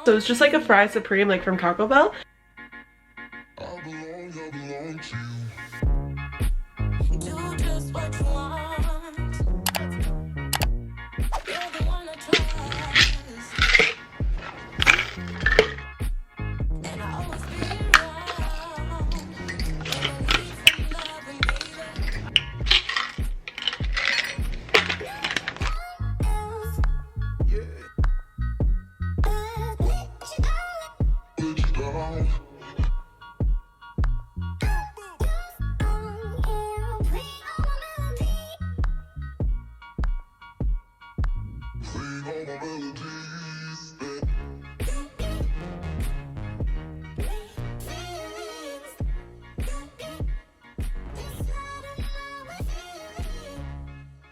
So it's just like a fry supreme like from Taco Bell.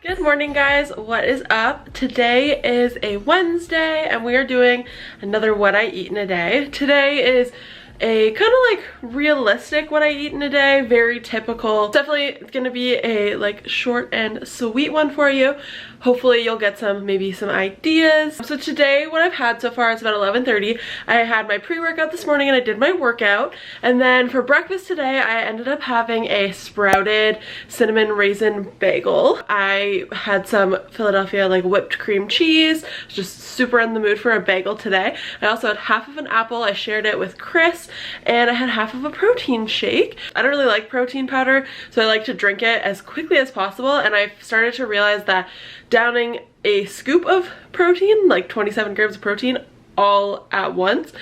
Good morning guys, what is up? Today is a Wednesday and we are doing another what I eat in a day. Today is a kind of like realistic what I eat in a day, very typical. Definitely gonna be a like short and sweet one for you. Hopefully you'll get maybe some ideas. So today what I've had so far is about 11:30. I had my pre-workout this morning and I did my workout. And then for breakfast today, I ended up having a sprouted cinnamon raisin bagel. I had some Philadelphia like whipped cream cheese, just super in the mood for a bagel today. I also had half of an apple. I shared it with Chris and I had half of a protein shake. I don't really like protein powder, so I like to drink it as quickly as possible. And I've started to realize that downing a scoop of protein, like 27 grams of protein all at once,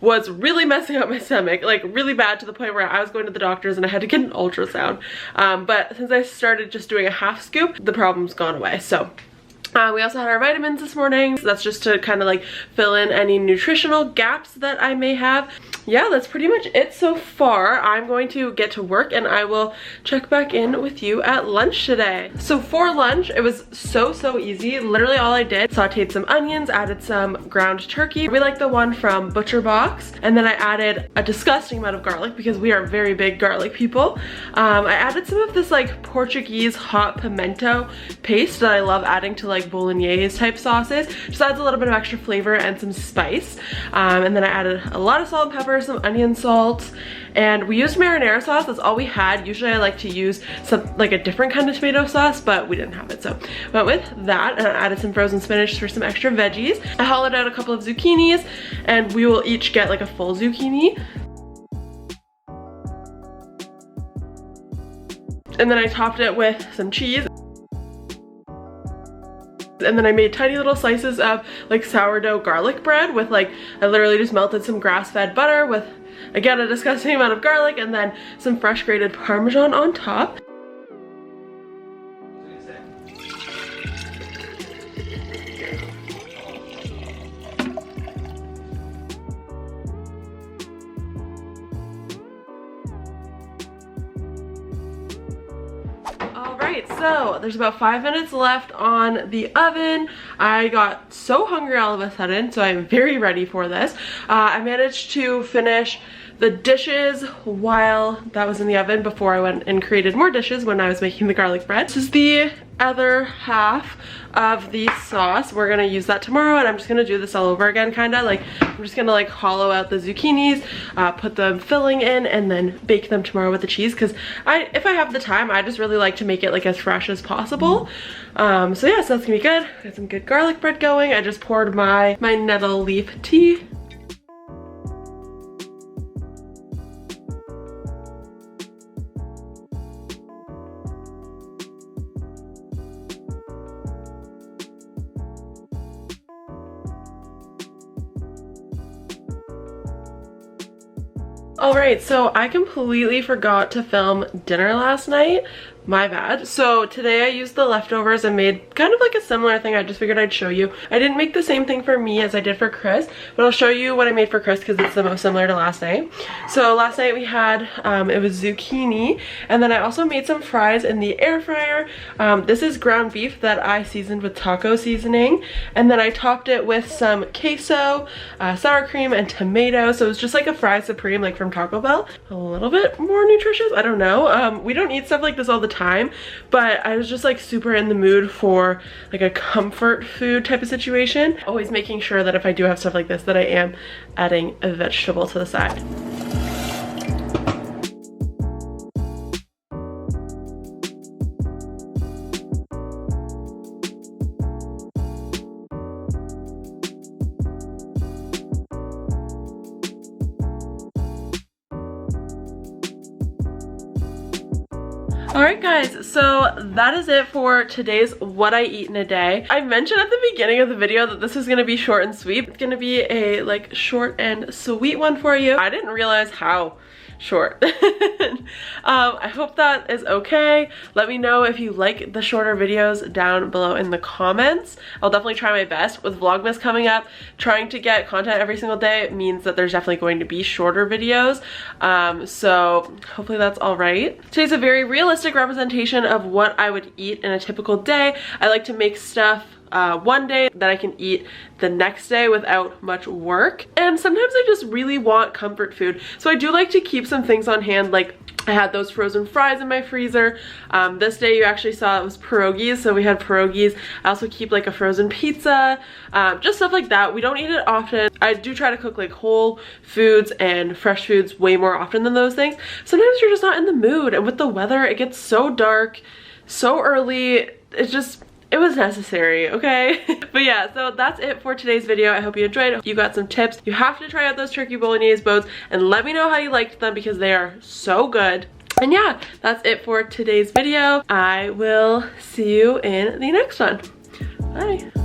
was really messing up my stomach, like really bad, to the point where I was going to the doctors and I had to get an ultrasound. But since I started just doing a half scoop, the problem's gone away. So we also had our vitamins this morning. So that's just to kind of like fill in any nutritional gaps that I may have. Yeah, that's pretty much it so far. I'm going to get to work and I will check back in with you at lunch today. So for lunch, it was so easy. Literally all I did, sauteed some onions, added some ground turkey. We like the one from Butcher Box. And then I added a disgusting amount of garlic because we are very big garlic people. I added some of this like Portuguese hot pimento paste that I love adding to like bolognese type sauces. Just adds a little bit of extra flavor and some spice. And then I added a lot of salt and pepper, some onion salt, and we used marinara sauce. That's all we had. Usually I like to use some like a different kind of tomato sauce, but we didn't have it, so went with that. And I added some frozen spinach for some extra veggies. I hollowed out a couple of zucchinis and we will each get like a full zucchini. And then I topped it with some cheese. And then I made tiny little slices of like sourdough garlic bread with like, I literally just melted some grass-fed butter with, again, a disgusting amount of garlic, and then some fresh grated Parmesan on top. Alright, so there's about 5 minutes left on the oven. I got so hungry all of a sudden, so I'm very ready for this. I managed to finish the dishes while that was in the oven before I went and created more dishes when I was making the garlic bread. This is the other half of the sauce. We're gonna use that tomorrow, and I'm just gonna do this all over again, kinda like I'm just gonna like hollow out the zucchinis, put the filling in, and then bake them tomorrow with the cheese, because if I have the time, I just really like to make it like as fresh as possible. So yeah, so that's gonna be good. Got some good garlic bread going. I just poured my nettle leaf tea. Alright, so I completely forgot to film dinner last night. My bad. So today I used the leftovers and made kind of like a similar thing. I just figured I'd show you. I didn't make the same thing for me as I did for Chris, but I'll show you what I made for Chris because it's the most similar to last night. So last night we had, it was zucchini, and then I also made some fries in the air fryer. This is ground beef that I seasoned with taco seasoning, and then I topped it with some queso, sour cream, and tomato. So it was just like a fry supreme like from Taco Bell. A little bit more nutritious, I don't know. We don't eat stuff like this all the time, but I was just like super in the mood for like a comfort food type of situation. Always making sure that if I do have stuff like this that I am adding a vegetable to the side. Alright guys, so that is it for today's what I eat in a day. I mentioned at the beginning of the video that this is going to be short and sweet. It's going to be a like short and sweet one for you. I didn't realize how short. I hope that is okay. Let me know if you like the shorter videos down below in the comments. I'll definitely try my best. With Vlogmas coming up, trying to get content every single day means that there's definitely going to be shorter videos. So hopefully that's all right. Today's a very realistic representation of what I would eat in a typical day. I like to make stuff one day that I can eat the next day without much work. And sometimes I just really want comfort food. So I do like to keep some things on hand, like I had those frozen fries in my freezer. This day you actually saw it was pierogies, so we had pierogies. I also keep like a frozen pizza, just stuff like that. We don't eat it often. I do try to cook like whole foods and fresh foods way more often than those things. Sometimes you're just not in the mood, and with the weather, it gets so dark so early. It was necessary, okay? But yeah, so that's it for today's video. I hope you enjoyed. You got some tips. You have to try out those turkey bolognese boats and let me know how you liked them because they are so good. And yeah, that's it for today's video. I will see you in the next one. Bye.